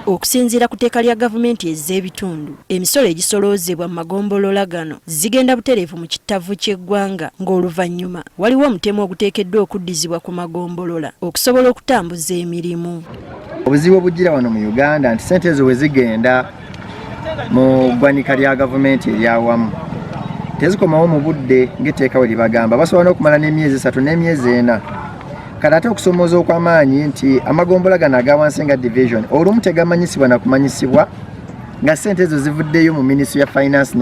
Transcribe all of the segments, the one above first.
Okusinziira ku tteeka lya gavumenti ez'ebitundu, emisolo egisoloozebwa mu magombolola gano zigenda butereevu mu kittavu ky'eggwanga ng'oluvannyuma waliwo omutemu oguteekeddwa okuddizibwa ku magombolola okusobola okutambuza emirimu. Obuzibu obujjira wano mu Uganda nti ssente ezo we zigenda mu ggwanika lya gavumenti eryawamu tezikomawo mu budde ng'etteeka we libagamba, basobola n'okumala n'emyezi 3 n'emyezi 4. Kale ate okusomooza okw'amaanyi nti amagombola gano aga wansi nga division olumu tegamanyisibwa na kumanyisibwa nga ssente ezo zivuddeyo mu Ministry ya Finance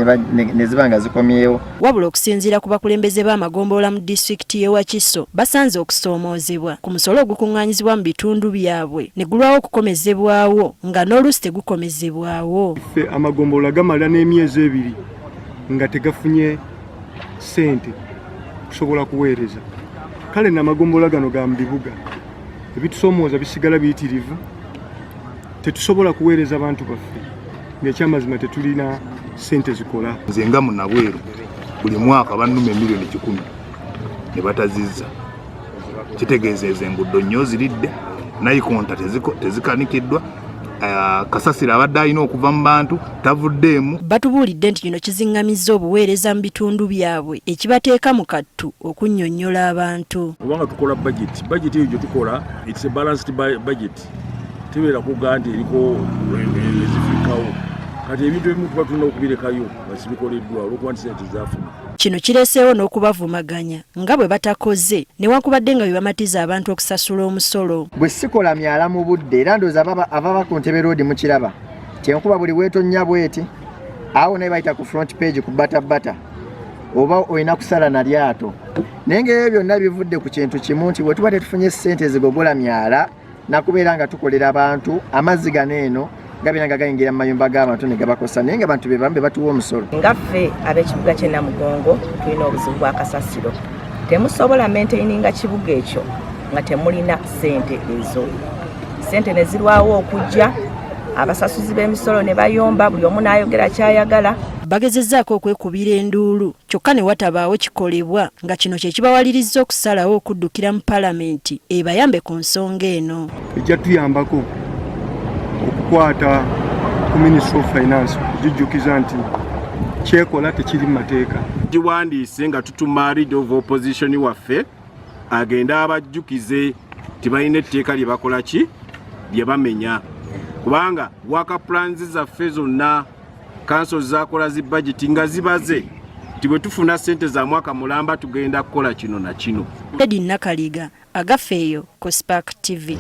ne ziba nga zikomyewo. Wabula okusinziira ku bakulembeze b'amagombola mu disitulikiti y'e Wakiso basanze okusoomoozebwa ku musolo ogukuŋŋaanyizibwa mu bitundu byabwe ne gulwawo okukomezebwawo nga n'oluusi tegukomezebwawo. Amagombola gamala n'emyezi 2 nga tegafunye ssente kusobola kuweereza. Kale n'amagombola gano ga mu bibuga ebitusoomooza bisigala biyitirivu, tetusobola kuweereza abantu baffe ng'ekyamazima tetulina ssente zikola. Nze nga munnabweru buli mwaka bannuma emiliyoni 10 ne batazizza, kitegeeza ezo enguudo nnyo ziridde, nayikonta tezikanikiddwa, kasasira abadde alina okuva mu bantu tavuddeemu. Batubuulidde nti kino kiziŋŋamizza obuweereza mu bitundu byabwe ekibateeka mu kattu okunnyonnyola abantu. Kubanga tukola budget eyo gye tukola it's a balanced budget, tebeera kugaa nti eriko ezifikawo, kati ebintu ebimu tuba tulina okubirekayo nga sibikoleddwa olw'okuba nti ssente zaafuna. Kino kireeseewo n'okubavumaganya nga bwe batakoze newankubadde nga bye bamatiza abantu okusasula omusolo. Bwe sikola myala mu budde era ndowooza ababa ku Ntebe Road mukiraba ti enkuba buli weetonnya bweti awo naye bayita ku front page ku bata oba olina kusala na lyato. Naye ng'ebyo byonna bivudde ku kintu kimu nti bwe tuba tetufunye ssente ezigogola myala nakubeera nga tukolera abantu amazzi gano eno gabina nga gayingira mu mayumba g'abantu ne gabakosa naye nga abantu be bambe batuwa omusolo. Ngaffe ab'ekibuga ky'e Namugongo tulina obuzibu bwa kasasiro. Temusobola maintaininga kibuga ekyo nga temulina ssente ezo. Ssente ne zirwawo okujja, abasasuzi b'emisolo ne bayomba, buli omu n'ayogera ky'ayagala. Bagezezzaako okwekubira enduulu kyokka ne watabaawo kikolebwa nga kino kye kibawalirizza okusalawo okuddukira mu Paalamenti ebayambe ku nsonga eno. Ejja tuyambako okukwata ku Ministry of Finance okujujjukiza nti kyekola tekiri mu mateeka. Giwandiise nga tutuma Leader of Opposition waffe agenda abajjukize tibalina etteeka lye bakola ki lye bamenya, kubanga waka plans zaffe zonna council zakola zi budget nga zibaze ti bwe tufuna ssente za mwaka mulamba tugenda kukola kino na kino. Edi Nakaliga, Agafeeyo, Kospark TV.